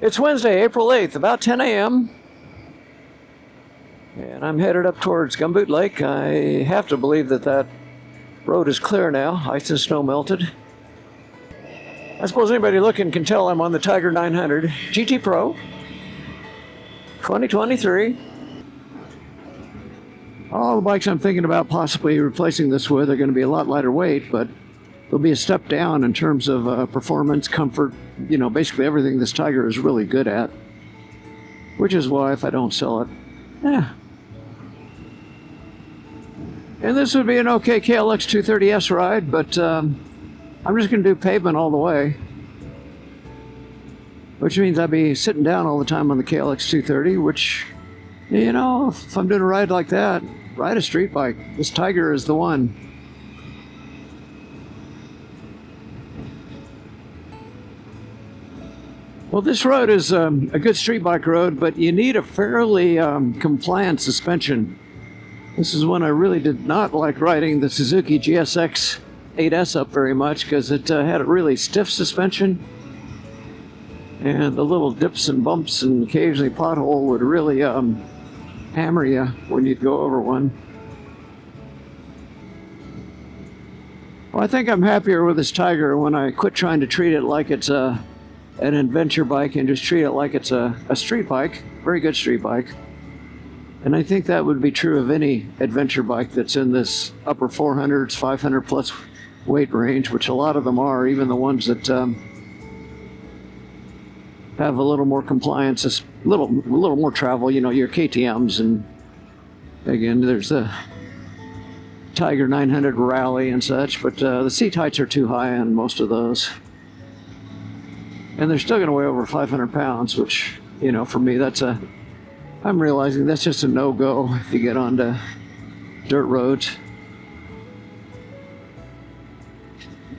It's Wednesday, April 8th, about 10 a.m. And I'm headed up towards Gumboot Lake. I have to believe that road is clear now. Ice and snow melted. I suppose anybody looking can tell I'm on the Tiger 900 GT Pro 2023. All the bikes I'm thinking about possibly replacing this with are going to be a lot lighter weight, but there'll be a step down in terms of performance, comfort, basically everything this Tiger is really good at. Which is why if I don't sell it, And this would be an okay KLX 230S ride, but I'm just going to do pavement all the way. Which means I'd be sitting down all the time on the KLX 230, which, if I'm doing a ride like that, ride a street bike. This Tiger is the one. Well, this road is a good street bike road, but you need a fairly compliant suspension. This is one I really did not like riding the Suzuki GSX 8S up very much because it had a really stiff suspension. And the little dips and bumps and occasionally pothole would really hammer you when you'd go over one. Well, I think I'm happier with this Tiger when I quit trying to treat it like it's an adventure bike and just treat it like it's a street bike, very good street bike. And I think that would be true of any adventure bike that's in this upper 400s, 500 plus weight range, which a lot of them are, even the ones that have a little more compliance, a little more travel, your KTMs. And again, there's the Tiger 900 Rally and such, but the seat heights are too high on most of those. And they're still going to weigh over 500 pounds, which, for me, I'm realizing that's just a no-go if you get onto dirt roads.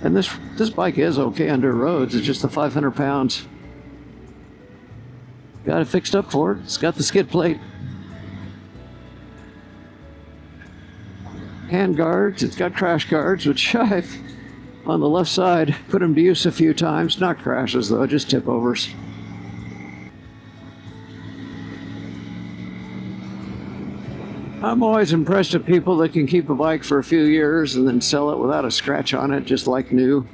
And this bike is okay on dirt roads. It's just the 500 pounds. Got it fixed up for it. It's got the skid plate. Hand guards. It's got crash guards, which I've, on the left side, put them to use a few times. Not crashes, though, just tip overs. I'm always impressed at people that can keep a bike for a few years and then sell it without a scratch on it, just like new,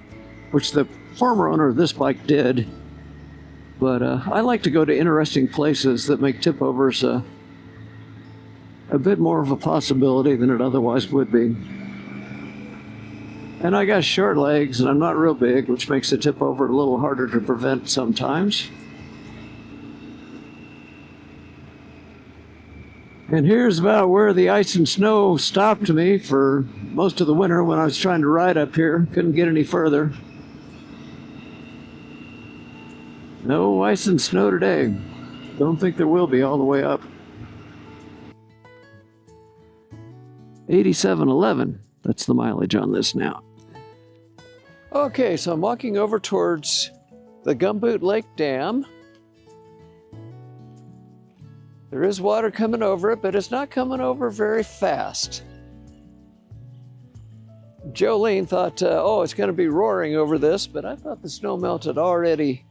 which the former owner of this bike did. But I like to go to interesting places that make tip overs a bit more of a possibility than it otherwise would be. And I got short legs and I'm not real big, which makes a tip over a little harder to prevent sometimes. And here's about where the ice and snow stopped me for most of the winter when I was trying to ride up here. Couldn't get any further. No ice and snow today. Don't think there will be all the way up. 8711. That's the mileage on this now. Okay, so I'm walking over towards the Gumboot Lake Dam. There is water coming over it, but it's not coming over very fast. Joline thought, it's going to be roaring over this, but I thought the snow melt had already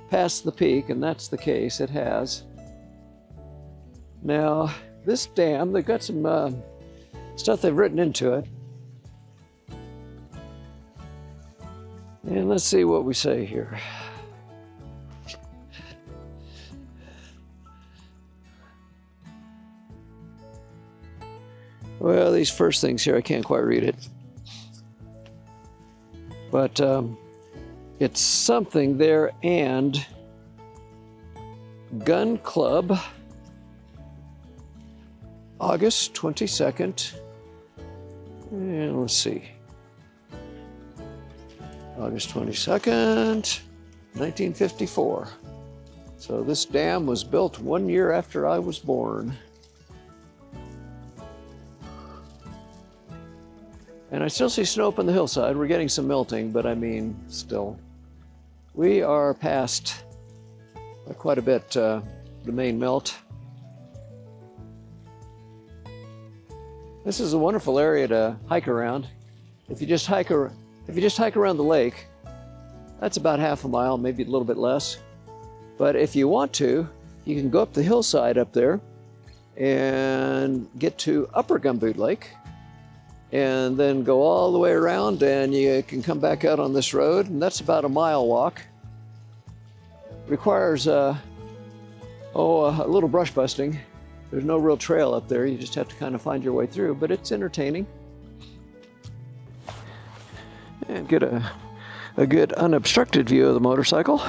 passed the peak, and that's the case. It has. Now, this dam, they've got some stuff they've written into it. And let's see what we say here. Well, these first things here, I can't quite read it. But it's something there, and Gun Club, August 22nd. And let's see. August 22nd, 1954. So this dam was built 1 year after I was born. And I still see snow up on the hillside. We're getting some melting, but I mean, still. We are past quite a bit the main melt. This is a wonderful area to hike around. If you just hike around the lake, that's about half a mile, maybe a little bit less. But if you want to, you can go up the hillside up there and get to Upper Gumboot Lake, and then go all the way around, and you can come back out on this road, and that's about a mile walk. Requires a little brush busting. There's no real trail up there. You just have to kind of find your way through, but it's entertaining. And get a good unobstructed view of the motorcycle.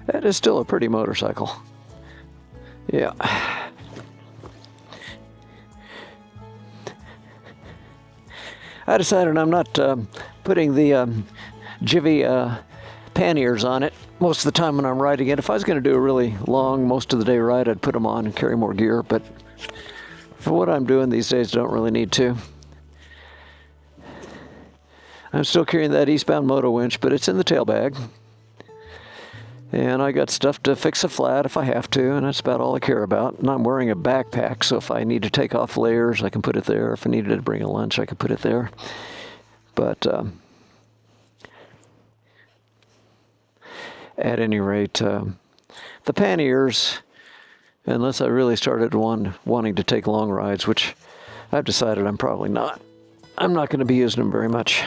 That is still a pretty motorcycle. Yeah. I decided I'm not putting the Jivvy panniers on it most of the time when I'm riding it. If I was going to do a really long, most of the day ride, I'd put them on and carry more gear, but for what I'm doing these days, I don't really need to. I'm still carrying that eastbound moto winch, but it's in the tail bag. And I got stuff to fix a flat if I have to, and that's about all I care about. And I'm wearing a backpack, so if I need to take off layers, I can put it there. If I needed to bring a lunch, I could put it there. But at any rate, the panniers, unless I really started wanting to take long rides, which I've decided I'm probably not. I'm not going to be using them very much.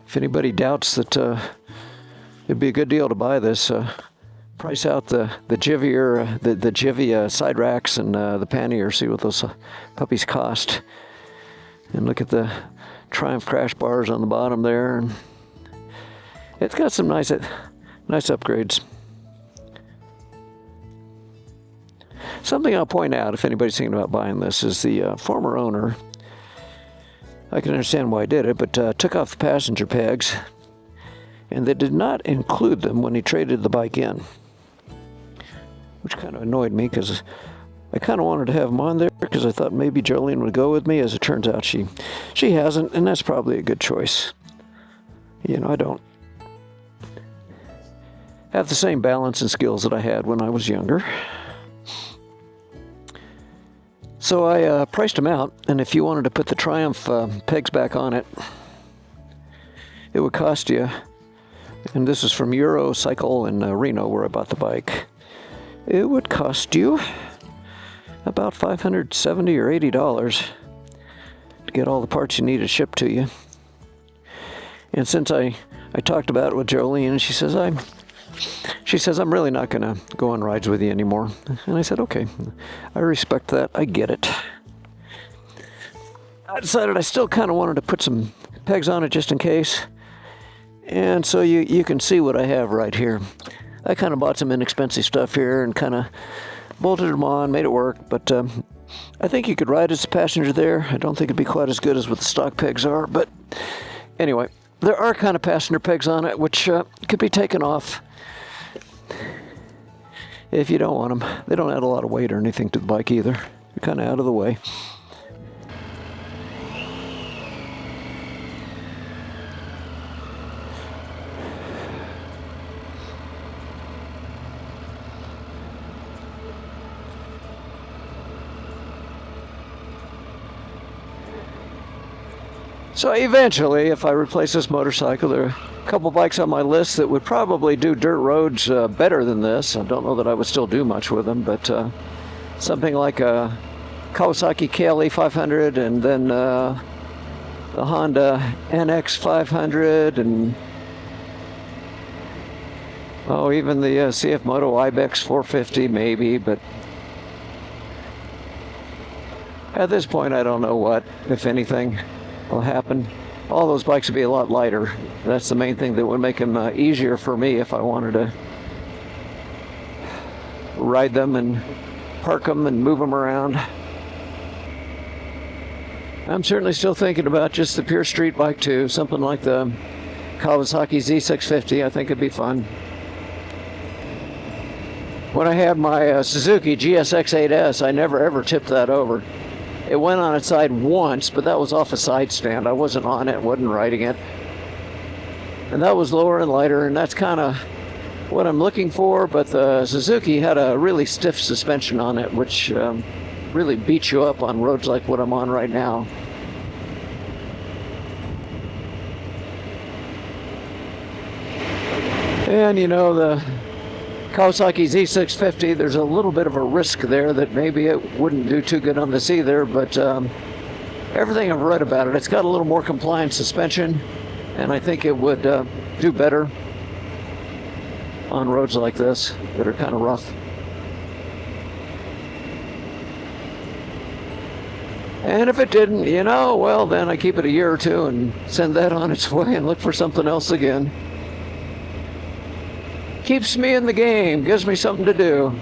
If anybody doubts that it'd be a good deal to buy this, price out the Jivvy side racks and the pannier, see what those puppies cost, and look at the Triumph crash bars on the bottom there. And it's got some nice upgrades. Something I'll point out, if anybody's thinking about buying this, is the former owner. I can understand why he did it, but took off the passenger pegs, and they did not include them when he traded the bike in, which kind of annoyed me because I kind of wanted to have them on there because I thought maybe Joline would go with me. As it turns out, she hasn't, and that's probably a good choice. You know, I don't have the same balance and skills that I had when I was younger. So I priced them out, and if you wanted to put the Triumph pegs back on it, it would cost you, and this is from Euro Cycle in Reno where I bought the bike, it would cost you about $570 or $80 to get all the parts you needed shipped to you. And since I talked about it with Joline, and she says I'm really not going to go on rides with you anymore. And I said, okay, I respect that. I get it. I decided I still kind of wanted to put some pegs on it just in case. And so you can see what I have right here. I kind of bought some inexpensive stuff here and kind of bolted them on, made it work. But I think you could ride as a passenger there. I don't think it'd be quite as good as what the stock pegs are. But anyway, there are kind of passenger pegs on it, which could be taken off if you don't want them. They don't add a lot of weight or anything to the bike either. They're kind of out of the way. So eventually, if I replace this motorcycle, there are a couple bikes on my list that would probably do dirt roads better than this. I don't know that I would still do much with them, but something like a Kawasaki KLE 500, and then the Honda NX 500, and even the CF Moto Ibex 450 maybe. But at this point, I don't know what, if anything, will happen. All those bikes would be a lot lighter. That's the main thing that would make them easier for me if I wanted to ride them and park them and move them around. I'm certainly still thinking about just the pure street bike too, something like the Kawasaki Z650. I think it'd be fun. When I had my Suzuki GSX-8S, I never ever tipped that over. It went on its side once, but that was off a side stand. I wasn't on it, wasn't riding it. And that was lower and lighter, and that's kind of what I'm looking for. But the Suzuki had a really stiff suspension on it, which really beats you up on roads like what I'm on right now. And you know, the Kawasaki Z650, there's a little bit of a risk there that maybe it wouldn't do too good on this either, but everything I've read about it, it's got a little more compliant suspension, and I think it would do better on roads like this that are kind of rough. And if it didn't, you know, well, then I keep it a year or two and send that on its way and look for something else again. Keeps me in the game, gives me something to do.